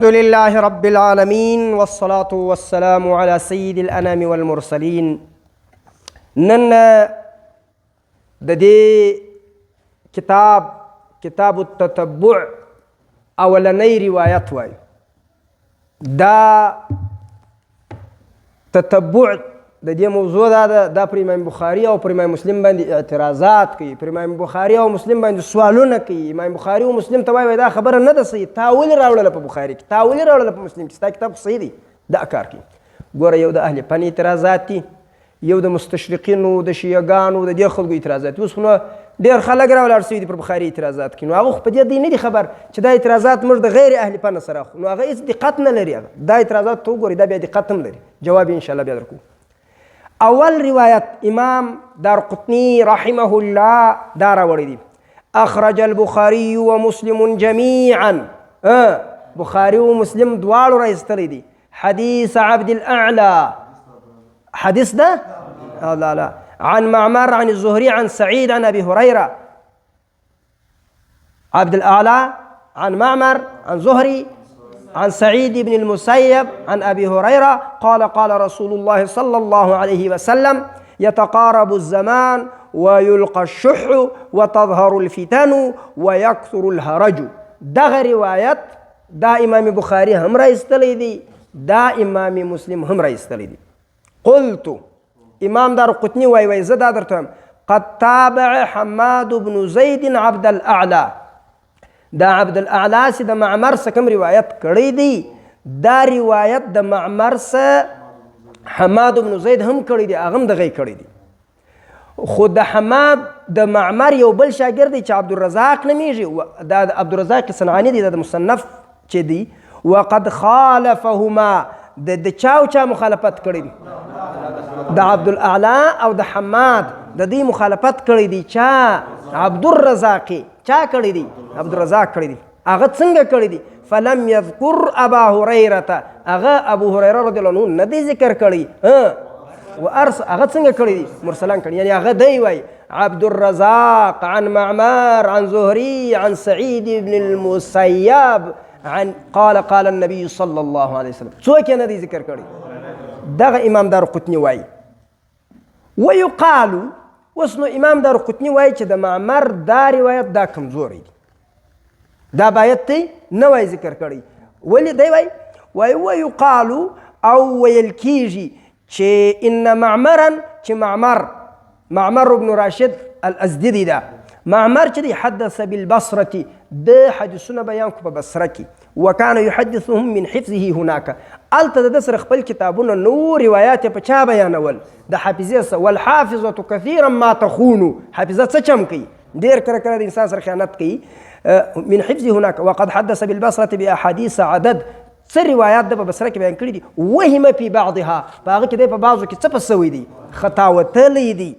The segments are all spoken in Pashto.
الحمد لله رب العالمين والصلاة والسلام على سيد الأنام والمرسلين. نن د دې کتاب التتبع اولنی روایت وای. دا تتبع د دې موضوع دا پر امام بخاري او پر امام مسلم باندې اعتراضات کوي، پر امام بخاري او مسلم باندې سوالونه کوي. امام بخاري او مسلم ته وایي دا خبره نه ده صحیح، تا ولې راوړله په بخاري کې، تا ولې راوړله په مسلم کې، ستا کتاب صحیح دی. دا کار کوي. ګوره، یو د اهل فن اعتراضات دي، یو د مستشرقینو د شیعګانو د دې خلکو اعتراضات دي. اوس خو نو ډېر خلک راولاړ شوي دي پر بخاري اعتراضات کوي. نو هغه خو په دې دی نه دي خبر چې دا اعتراضات موږ د غیر اهل فن سره اخلو. نو هغه هېڅ دقت نه لري. دا اعتراضات ته وګورئ، دا بیا دقت هم لري. جواب انشاءالله بیا درکوو. اول روایت امام دارقطني رحمه الله دا راوړی دی. اخرج البخاري ومسلم جميعا. بخاري ومسلم دواړو راایستلی دي. حديث عبد الأعلى، حديث ده لا عن معمر عن الزهري عن سعيد عن أبي هريرة. عبد الأعلى عن معمر عن زهري عن سعيد بن المسيب عن أبي هريرة قال قال رسول الله صلى الله عليه وسلم يتقارب الزمان ويلقى الشح وتظهر الفتن ويكثر الهرج. دغه روایت دا امام بخاري هم راایستلی دی، دا امام مسلم هم راایستلی دی. قلت امام دارقطني وای زه دا درته قد تابع حماد بن زيد عبد الأعلى. دا عبد الاعلی چې د معمر څخه کوم روایت کړی دی، دا روایت د معمر څخه حماد بن زید هم کړی دی، هغه هم دغه کړی دی. خو د حماد د معمر یو بل شاګرد دی چې عبدالرزاق نومیږي. دا د عبدالرزاق صنعاني دی، دا د مصنف چې دی. وقد خالفهما، د چا مخالفت کړی دی؟ د عبدالاعلی او د حماد د دې مخالفت کړی دی. چا؟ عبدالرزاقي. چا کړی دی؟ عبدالرزاق کړی دی. هغه څنګه کړی دی؟ فلم یذکر ابا هریره، هغه ابو هریره رضی الله عنه نه دی ذکر کړی. هغه څنګه کړی دی؟ مرسلان کړی. یعنی هغه دی وای عبدالرزاق عن معمر عن زهري عن سعيد بن المسيب عن قال النبي صلى الله عليه وسلم. څوک یې نه دی ذکر کړی. دغه امام دارقطني وای. ويقال، اوس نو امام دارقطني وایي چې د معمر دا روایت دا کمزوری دی، دا باید ته نه وای ذکر کړی. ولې دی وایي ویقالو او ویل کیږي چې ان معمرا، چې معمر بن راشد الازدي دی. دا معمر چې دی حدث بالبصره، د حدیثونه بیان کو په بصره کې. وکان یحدثهم من حفظه هناك، الته د سره خپل کتابونه نو روایت په چا بیانول؟ د حافظه سره. والحافظه كثيرا ما تخون، حافظه څه چم کوي؟ ډیر کړه د انسان سره خیانت کوي. من حفظه هناك وقد حدث بالبصره باحاديث عدد، څه روایات د په بصره کې بیان کړي دي. وهم في بعضها، په هغه کې د په بعضو کې څه پسوي دي؟ خطا وتلی دي.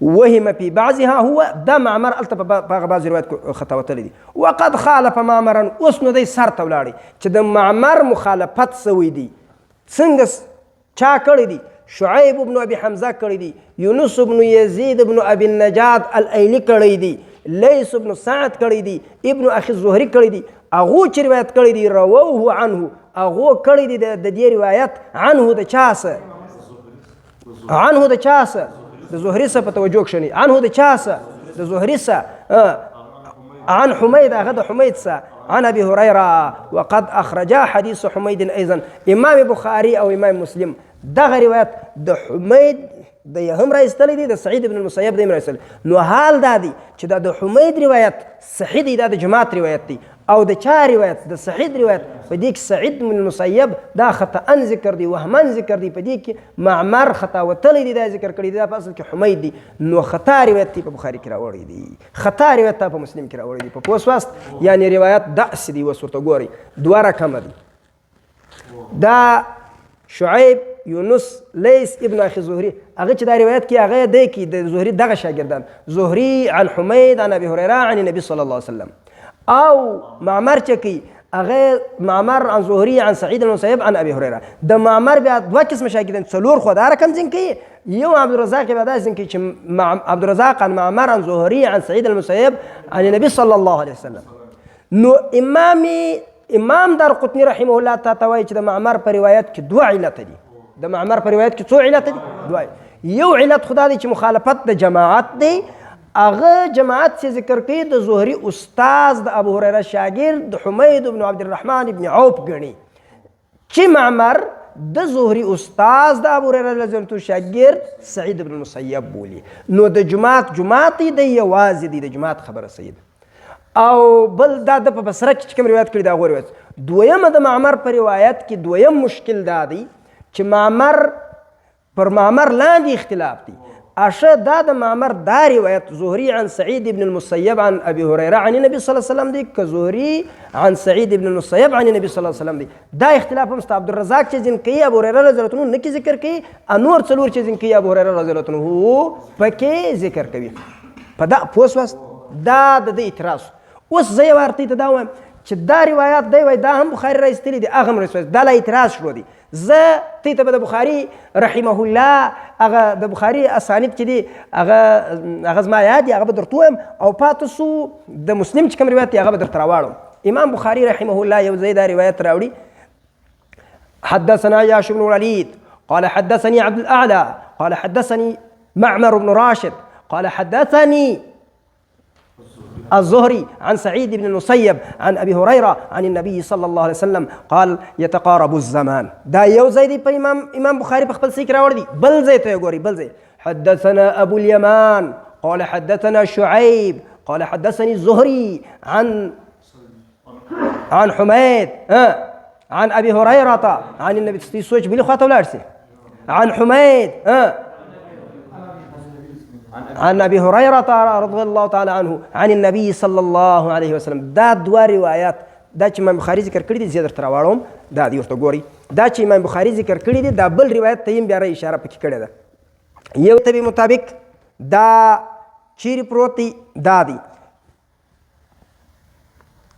وهم في بعضها هو دا معمر الته په هغه بعض روایت خطا وتلی دي. وقد خالف معمرا، اوس نو دی سر ته ولاړی چې د معمر مخالفت سوی دی. څنګه چا کړی دی؟ شعیب بن ابي حمزه کړی دی، یونس بن یزید بن ابي النجاد الایلی کړی دی، لیث بن سعد کړی دی، ابن اخي الزهري کړی دی. هغو چې روایت کړی دی رووه عنه، هغو کړی دی د دې روایت عنه د چا څه؟ عنه د چا څه؟ د زهري څه په توجه کښني. عنه د چا څه؟ د زهري څه. عن حميد، هغه د حميد څه؟ عن ابي هريره. وقد اخرجا حديث حميد ايضا. امام بخاري او امام مسلم دغه روایت د حميد د هم راایستلی دی، د سعید بن المسیب د هم راایستلی. نو حال دا دی چې دا د حمید روایت صحیح دی، دا د جماعت روایت دی. او د چا روایت؟ د سعید روایت. په دې کې سعید بن المسیب دا خطأ ذکر دی، وهمن ذکر دی. په دې کې معمر خطا وتلی دی، دا ذکر کړی دی. دا په اصل کې حمید دی. نو خطا روایت په بخاري کې راوړی دی، خطا روایت په مسلم کې راوړی دی. په پوس واست یعنی روایت دأس دی. اوس ورته ګورئ، دوه رقمه دی. دا شعیب، یونس، لیث ابن اخي الزهري، هغه چې دا روایت کې هغه دی کې د زهري دغه شاګردان. زهري عن حمید عن ابي هريره عن النبي صلى الله عليه وسلم. او معمر چې کوي هغه معمر عن زهري عن سعيد المسيب عن ابي هريره. د معمر بیا دوه قسم شاګردان، څلور خو دا رقم ځین کوي. یو عبدالرزاق بیا دا ځین کوي چې عبدالرزاق عن معمر عن زهري عن سعيد المسيب عن النبي صلى الله عليه وسلم. نو امام دارقطني رحمه الله ته وایي چې د معمر په روایت کې 2 علت دي. د معمر په روایت کې څو علت دي؟ 2. یو علت خدا دی چې مخالفت د جماعت دی. هغه جماعت چې ذکر کوي د زهري استاذ د ابو هريره شاګرد حمید بن عبد الرحمن بن عوف ګڼي چې معمر د زهري استاذ د ابو هريره رضی الله عنه شاګرد سعید بن المسیب بولي. نو د جماعت دی یوازې دی د جماعت خبره سید. او بل دا د په بصره کې کوم روایت کړی دا غوړ روایت. دویمه د معمر په روایت کې دویم مشکل دا دی چې معمر پر معمر لاندې اختلاف دی. اشه دا د معمر دا روایت زهري عن سعيد بن المسيب عن ابي هريره عن النبي صلى الله عليه وسلم دی که زهري عن سعيد بن المسيب عن النبي صلى الله عليه وسلم دی. دا اختلاف هم عبد الرزاق چې ځین کوي ابو هريره رضی الله عنه نکي ذکر کوي انور څلور چې ځین کوي ابو هريره رضی الله عنه پکې ذکر کوي. په دا پوس دا د اعتراض. اوس زه یو ورته ته دا وایم چې دا روایت دی وای دا هم بخاري راایستلی دی هغه هم راایستلی دا لا اعتراض شروع دی. زه ته به د بخاري رحمه الله هغه د بخاري اسانید چې دی هغه زما یاد دی هغه به درته وایم او پاتې سو د مسلم چې کوم روایت دی هغه به درته راواړم. امام بخاري رحمه الله یو ځای دا روایت راوړي حدثنا عياش بن الوليد قال حدثني عبد الأعلى قال حدثني معمر بن راشد قال حدثني الزهري عن سعيد بن المسيب عن أبي هريرة عن النبي صلى الله عليه وسلم قال يتقارب الزمان. دا یو ځای دی په امام بخاري په خپل سیک راوړ دی. بل ځای ته ګوري بل ځای حدثنا أبو اليمان قال حدثنا شعيب قال حدثني الزهري عن حميد عن أبي هريرة عن النبي سوچ بلی خواته ولاړ سي عن حميد عن ابي هريره رضي الله تعالى عنه عن النبي صلى الله عليه وسلم. دا دوه روایت دا چې امام بخاري ذکر کړی دي زیاتره تر واړم دا دی ورته ګوري. دا چې امام بخاري ذکر کړی دي دا بل روایت ته یې بیا اشاره پکې کړې ده. یو ته مطابق دا چیرې پروت دی دا دی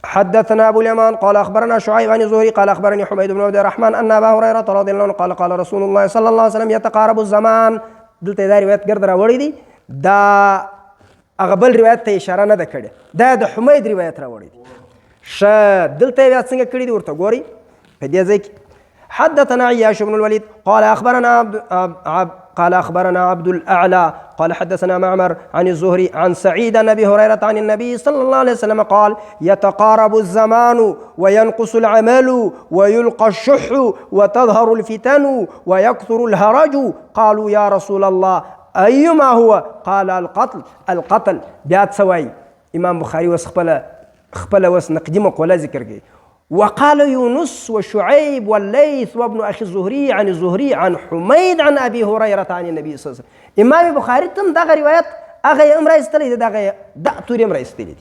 حدثنا ابو اليمان قال اخبرنا شعيب عن الزهري قال اخبرني حميد بن عبد الرحمن ان ابا هريره رضي الله عنه قال قال رسول الله صلى الله عليه وسلم يتقارب الزمان. دلته دا روایت ګرد راوړی دی دا هغه بل روایت ته اشاره نه ده کړې دا د حمید روایت راوړی دی. ښه دلته بیا څنګه کړي دي ورته ګورئ په دې ځای کې حدثنا عياش بن الوليد قال أخبرنا عبد الأعلى قال حدثنا معمر عن الزهري عن سعيد عن أبي هريرة عن النبي صلى الله عليه وسلم قال يتقارب الزمان وينقص العمل ويلقى الشح وتظهر الفتن ويكثر الهرج. قالوا يا رسول الله أيما هو؟ قال القتل. بیا سوای امام بخاري وس خپل وس نقدي مقوله ذکر کوي وقال يونس وشعيب والليث وابن أخي الزهري عن الزهري عن حميد عن أبي هريرة عن النبي صلى الله عليه وسلم. امام بخاري تم دغه روایت هغه امر استلی دغه د تور امر استلی دي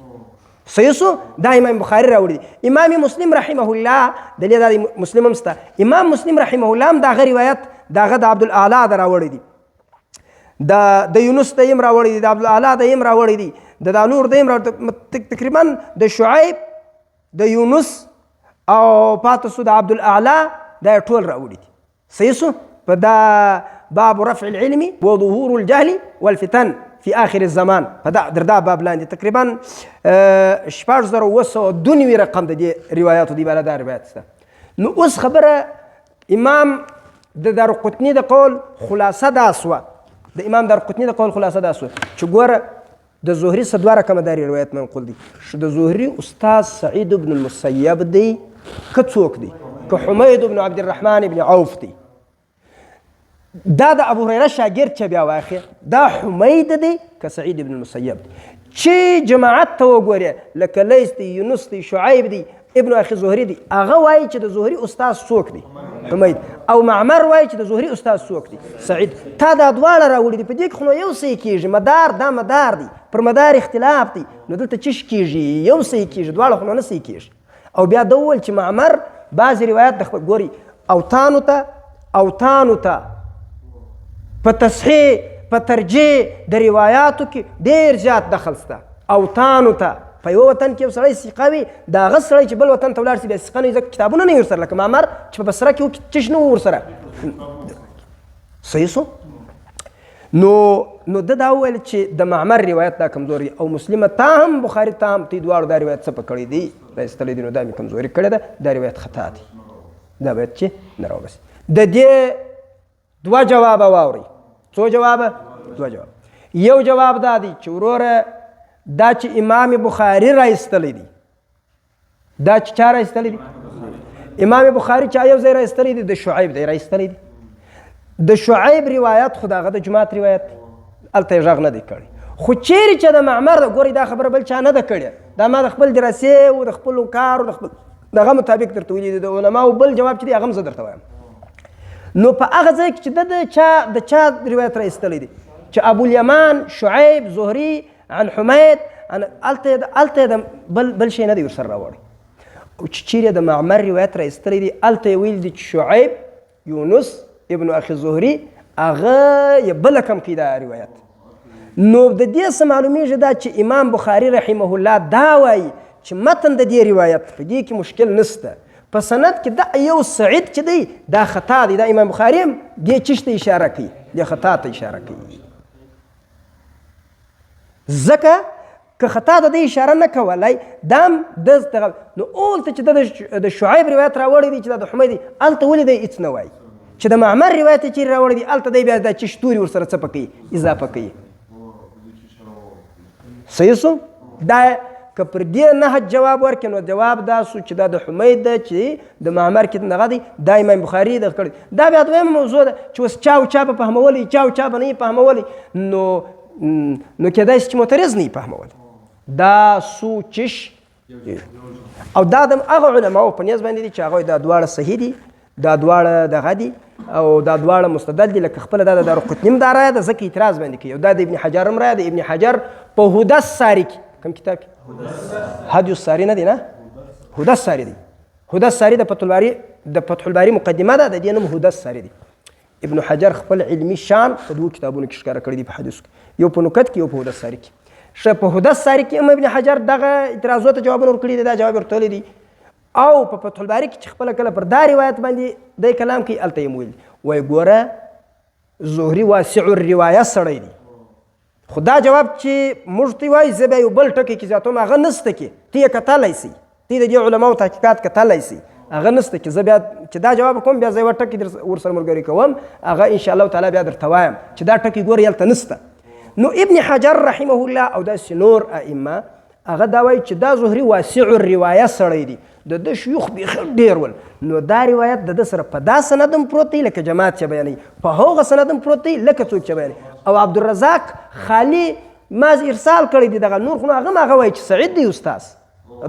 سيسو دا امام بخاري راوړي. امام مسلم رحمه الله دلیل مسلم مستا امام مسلم رحمه الله دغه روایت دغه د عبد الاعلى راوړي دي د یونس د یم راوړي دي د عبد الاعلى د یم راوړي دي د نور د یم تقریبا د شعيب د یونس او پاتسو د عبد الاعلى دا ټول راوړي دي سيسو په دا باب رفع العلم وظهور الجهل والفتن في آخر الزمان فدا دردا باب لاندې تقریبا 4292 رقم د دې روایتو دی بل دا روایت سته. نو اوس خبره امام د دارقطني د قول خلاصه دا سوه د امام دارقطني د قول خلاصه دا سوه چې ګوره د زهري صدوه رقم داري روایت منقول دي د زهري استاد سعيد بن المسيب دی که څوک دی که حمید بن عبد الرحمن بن عوف دی دا د ابو هريره شاګرد چې بیا واخی دا حمید دی که سعید بن المسیب دی چې جماعت ته وګورې لکه لیث دی یونس دی شعیب دی ابن اخي زهري دی هغه وایي چې د زهري استاد څوک دی حمید او معمر وایي چې د زهري استاد څوک دی سعید. تا دا دواړه راوړي دي په دې کې خو نو یو څه کېږي مدار دا مدار دی پر مدار اختلاف دی نو دلته چش کېږي یو څه کېږي دواړه خو نو نه څه کېږي. او بیا د وویل چې معمر بعضې روایت د خپل ګوري اوتانو ته په تصحیح په ترجیح د روایاتو کې ډېر زیات دخل شته. اوتانو ته په یو وطن کې یو سړی ثقه وي د هغه سړی چې بل وطن ته ولاړ شي بیا ثقه نه وي ځکه کتابونه نه وي ورسره لکه معمر چې په بصره کې چش نه و ورسره صحیح سو. نو ده دا وویل چې د معمر روایت دا کمزور او مسلمه تا هم بخاري تا هم تی دواړو دا روایت څه په کړی دی ایستلی دي نو دا مې کمزوري کړې ده دا روایت خطا دی دا باید چې نه راوباسي د دې دوه جوابه واورئ څو جوابه دوه جواب یو جواب دا دی چې وروره دا چې امام بخاري را ایستلی دی دا چې چا را ایستلی دی امام بخاري چا یو ځای را ایستلی دی د شعیب دی را ایستلی دی د شعیب روایت خو د هغه د جماعت روایت هلته یې غږ نه دی کړی خو چیرې چې د معمر ده ګورئ دا خبره بل چا نه ده کړې دا ما د خپل دراسې او د خپلو کار او د خپل دغه مطابق درته ویلي دي د علماو بل جواب چې دی هغه هم زه درته وایم نو په هغه ځای کې چې د چا روایت را ایستلی دی چې ابوالیمان شعیب زهري عن حمید هلته د بل شی نه دی ورسره راوړی او چې چیرې د معمر روایت را ایستلی دی هلته یې ویل دي چې شعیب یونس ابن اخي زهري هغه یې بله کم کوي دا روایت نو د دې څه معلومیږي دا چې امام بخاري رحمه الله دا وایي چې متن د دې روایت په دې کې مشکل نشته په سند کې دا یو سعید چې دی دا خطا دی دا امام بخاري هم دې چیش ته اشاره کوي دې خطا ته اشاره کوي ځکه که خطا ته دې اشاره نه کولی دا هم دغه نو اولته چې د شعیب روایت راوړی دی چې دا د حمید دی هلته ولې دی هېڅ نه وایي چې د معمر روایت یې چیرې راوړی دی هلته دی بیا دا چیش توري ورسره څه کوي اضافه کوي صحیح سو دا که پر دې نهج جواب ورکړي نو جواب دا سو چې دا د حمید ده چې د معمر کې دغه دی دا امام بخاري دغه کړی دا بیا دویمه موضوع ده چې اوس چا او چا به فهمولی چا او چا به نه یې فهمولی نو کېدای شي چې معترض نه یې فهمولی دا سو چش او دا د هغه علماو په نیز باندې دي چې هغوی دا دواړه صحیح دي دا دواړه دغه دي او دا دواړه مستدل دي لکه خپله دا د دارقطني هم دا رایه ده ځکه اعتراض باندې کوي او دا د ابن حجر هم رایه ده ابن حجر په هدى الساري کې کوم کتاب کې هدي الساري نه دی نه هدى الساري دی هدى الساري د فتح الباري مقدمه ده د دې نوم هدى الساري دی ابن حجر خپل علمي شان په دوه کتابونو کې ښکاره کړی دي په حدیثو کې یو په نکت کې یو په هدى الساري کې ښه په هدى الساري کې هم ابن حجر دغه اعتراضونو ته جوابونه ورکړي دي دا جواب ورته ویلی دي او په فتح الباري کې چې خپله کله پر دا روایت باندې دی کلام کوي هلته یې ویل وایي ګوره زهري واسع الروایه سړی دی خو دا جواب چې موږ ته وایي زه بیا یو بل ټکی کې زیاتوم هغه نسته کې ته یې کتلی سي ته د دې علماو تحقیقات کتلی سي هغه نسته کې زه بیا چې دا جواب کوم بیا زه یوه ټکي ورسره ملګري کوم هغه انشاءالله تعالی بیا درته وایم چې دا ټکي ګورې هلته نسته نو ابن حجر رحمه الله او داسې نور ائمه هغه دا وایي چې دا زهري واسع الروایه سړی دی د ده شیوخ بیخي ډېر ول نو دا روایت د ده سره په دا سند هم پروت دی لکه جماعت چې بیانوي په هغه سند هم پروت دی لکه څوک چې بیانوي او عبدالرزاق خالي ماز ارسال کړی دی دغه نور خو نو هغه هم هغه وایي چې سعید دی استاذ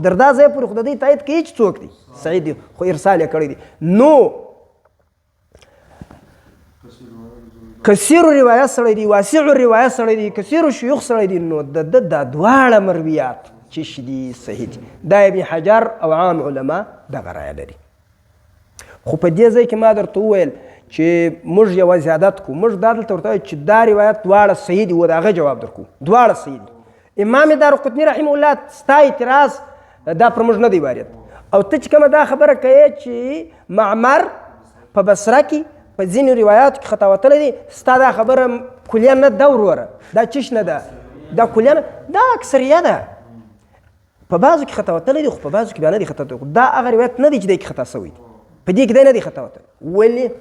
در دا ځای پورې خو د دې تایید کوي چې څوک دی سعید دی خو ارسال یې کړی دی نو کثیر روایت سړی دی واسع روایت سړی دی کثیر شیوخ سړی دی نو د ده دا دواړه مرویات چې دي صحیح دي دا ابن حجر او عام علما دغه رایه لري خو په دې ځای کې ما درته وویل چې موږ یوه زیادت کوو موږ دا دلته ورته وایو چې دا روایت دواړه صحیح دي و د هغه جواب درکوو دواړه صحیح دي امام دارقطني رحمه الله ستا اعتراض دا پر موږ نه دی وارد او ته چې کومه دا خبره کوې چې معمر په بصره کې په ځینو روایاتو کې خطا وتلی دی ستا دا خبره کلیه نه ده وروره دا چش نه ده دا کلیه نه دا اکثریه ده په بعضو کې خطا وتلی دی خو په بعضو کې بیا نه دی خطا وتلی دا هغه روایت نه دی چې دی کې خطا شوی دی په دې کې دی نه دی خطا وتلی ولې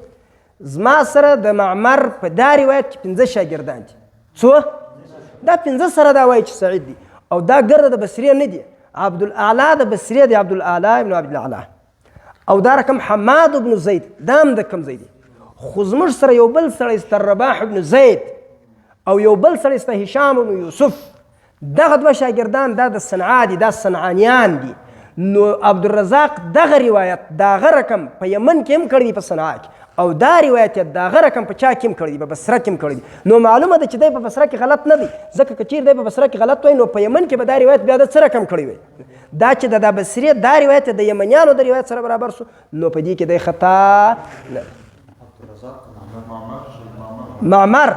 زما سره د معمر په دا روایت کې 5 شاګردان دي څو دا 5 سره دا وایي چې سعید دی او دا ګرده د بصرې نه دی عبدالاعلی د بصرې دی عبدالاعلی ابن عبدالاعلی او دا رقم حماد بن زید دا هم د کوم ځای دی خو زموږ سره یو بل سړی سته رباح بن زید او یو بل سړی سته هشام بن یوسف دغه دوه شاګردان دا د صنعا دي دا صنعانیان دي نو عبدالرزاق دغه روایت دغه رقم په یمن کې هم کړی دی په صنعا کې او دا روایت یې دغه رقم په چا کې هم کړی دی په بصره کې هم کړی دی نو معلومه ده چې دی په بصره کې غلط نه دی ځکه که چیرې دی په بصره کې غلط وای نو په یمن کې به دا روایت بیا د څه رقم کړی وی دا چې د بصرې دا روایت د یمنیانو د روایت سره برابر سو نو په دې کې دی خطا نه معمر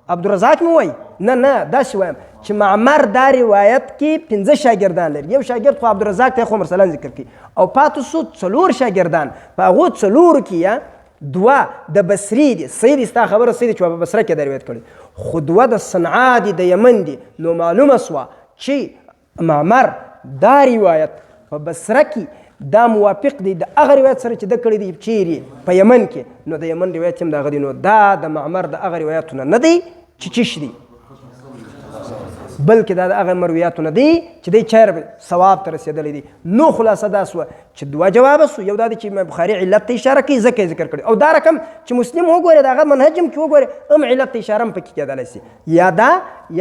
عبدالرزاق مې وایي نه داسې وایم چې معمر دا روایت کې 5 شاګردان لري یو شاګرد خو عبدالرزاق ته خو مثلا ذکر کوي او پاتې سو 4 شاګردان په هغو 4 کې 2 د بصري دي صحیح دي ستا خبره صحیح دي چې په بصره کې دا روایت کړي خو 2 د صنعا دي د یمن دي نو معلومه سوه چې معمر دا روایت په بصره کې دا موافق دی د هغه روایت سره چې ده کړی دی چیرې په یمن کې. نو د یمن روایت هم د هغه دی. نو دا د معمر د هغه روایتونه نه دی چې چش دي، بلکې دا د هغه مرویاتونه دي چې دی چېرې ثواب ته رسېدلی دي. نو خلاصه دا سوه چې دوه جوابه سو. یو دا دی چې بخاري علت ته اشاره کوي ځکه یې ذکر کړي، او دا رقم چې مسلم وګوري د هغه منهج هم کې وګوري هم علت ته اشاره هم پکې کېدلی سي. یا دا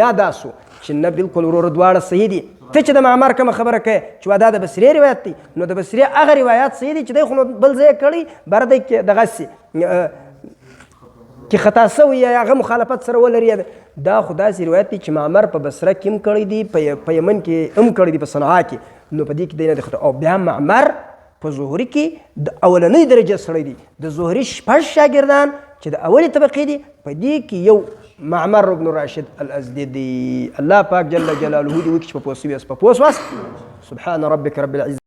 یا دا سو چې نه بالکل وروره دواړه صحیح دي. ته چې د معمر کومه خبره کوې چې دا د بصرې روایت دی، نو د بصرې هغه روایات صحیح دي چې دی خو نو بل ځای کړی بر دی کې دغسې کې خطا سوی یا هغه مخالفت سره ولري. دا خو داسې روایت دی چې معمر په بصره کې هم کړی دی، په یمن کې هم کړی دی، په صنعا کې. نو په دې کې دی نه دی خطا. او بیا معمر په زهري کې د اولنۍ درجه سړی دی. د زهري 6 شاګردان چې د اولې طبقې دي، په دې کې یو معمر بن راشد الازدي دی. الله پاک جل جلاله دې وکړي چې په پوه سوي یاست، په پوه سواست. سبحان ربک رب العزة